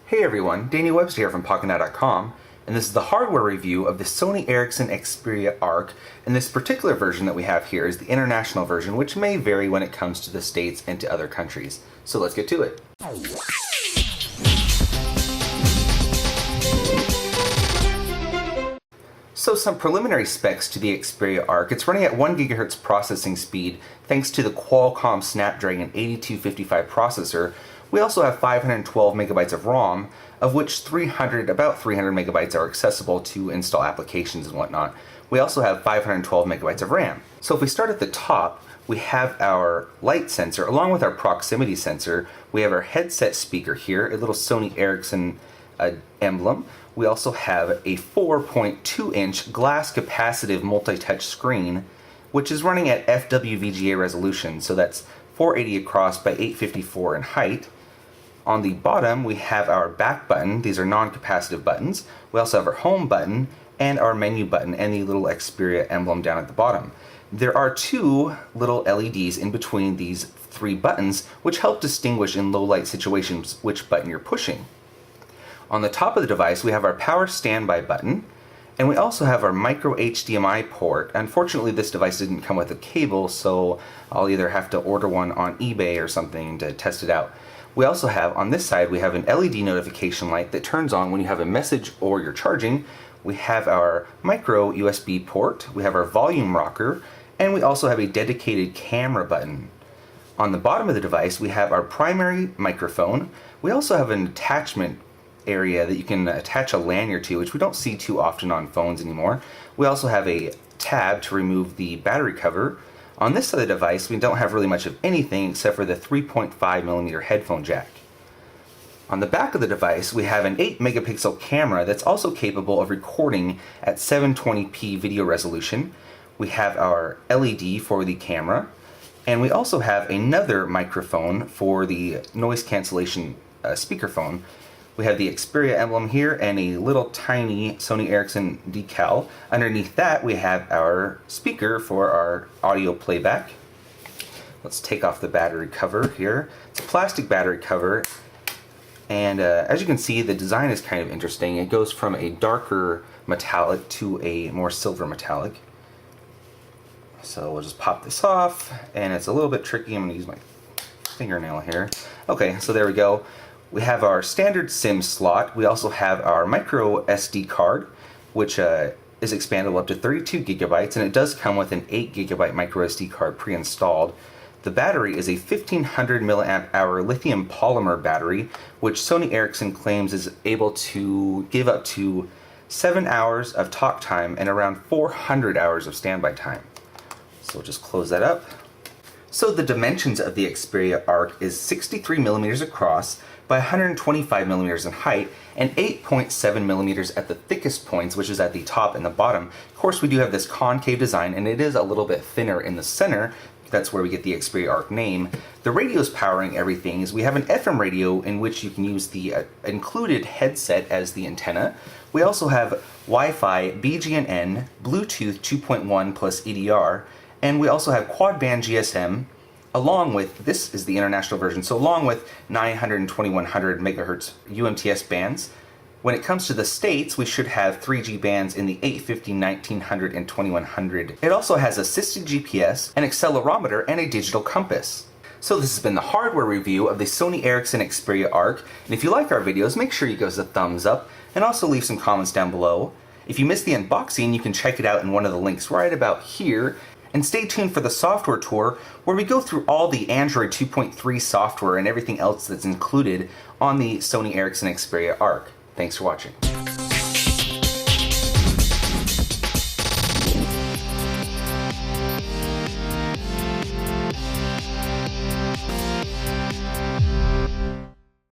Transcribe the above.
Hey everyone, Danny Webster here from Pocketnow.com, and this is the hardware review of the Sony Ericsson Xperia Arc, and this particular version that we have here is the international version, which may vary when it comes to the States and to other countries. So let's get to it. So some preliminary specs to the Xperia Arc. It's running at 1 GHz processing speed thanks to the Qualcomm Snapdragon 8255 processor. We also have 512 megabytes of ROM, of which about 300 megabytes are accessible to install applications and whatnot. We also have 512 megabytes of RAM. So if we start at the top, we have our light sensor along with our proximity sensor. We have our headset speaker here, a little Sony Ericsson emblem. We also have a 4.2-inch glass capacitive multi-touch screen, which is running at FWVGA resolution, so that's 480 across by 854 in height. On the bottom, we have our back button. These are non-capacitive buttons. We also have our home button and our menu button and the little Xperia emblem down at the bottom. There are two little LEDs in between these three buttons, which help distinguish in low light situations which button you're pushing. On the top of the device, we have our power standby button, and we also have our micro HDMI port. Unfortunately, this device didn't come with a cable, so I'll either have to order one on eBay or something to test it out. We also have, on this side, we have an LED notification light that turns on when you have a message or you're charging. We have our micro USB port, we have our volume rocker, and we also have a dedicated camera button. On the bottom of the device, we have our primary microphone. We also have an attachment area that you can attach a lanyard to, which we don't see too often on phones anymore. We also have a tab to remove the battery cover. On this side of the device, we don't have really much of anything except for the 3.5mm headphone jack. On the back of the device, we have an 8 megapixel camera that's also capable of recording at 720p video resolution. We have our LED for the camera, and we also have another microphone for the noise cancellation speakerphone. We have the Xperia emblem here and a little tiny Sony Ericsson decal. Underneath that, we have our speaker for our audio playback. Let's take off the battery cover here. It's a plastic battery cover, and as you can see, the design is kind of interesting. It goes from a darker metallic to a more silver metallic. So we'll just pop this off, and it's a little bit tricky. I'm going to use my fingernail here. Okay, so there we go. We have our standard SIM slot. We also have our micro SD card, which is expandable up to 32 gigabytes, and it does come with an 8 gigabyte micro SD card pre-installed. The battery is a 1500 milliamp hour lithium polymer battery, which Sony Ericsson claims is able to give up to 7 hours of talk time and around 400 hours of standby time. So we'll just close that up. So the dimensions of the Xperia Arc is 63 millimeters across by 125 millimeters in height and 8.7 millimeters at the thickest points, which is at the top and the bottom. Of course, we do have this concave design, and it is a little bit thinner in the center. That's where we get the Xperia Arc name. The radios powering everything is we have an FM radio in which you can use the included headset as the antenna. We also have Wi-Fi, BGN, Bluetooth 2.1 plus EDR, and we also have quad band GSM, along with, this is the international version, so along with 900 and 2100 megahertz UMTS bands. When it comes to the States, we should have 3G bands in the 850, 1900, and 2100. It also has assisted GPS, an accelerometer, and a digital compass. So this has been the hardware review of the Sony Ericsson Xperia Arc, and if you like our videos, make sure you give us a thumbs up, and also leave some comments down below. If you missed the unboxing, you can check it out in one of the links right about here. And stay tuned for the software tour, where we go through all the Android 2.3 software and everything else that's included on the Sony Ericsson Xperia Arc. Thanks for watching.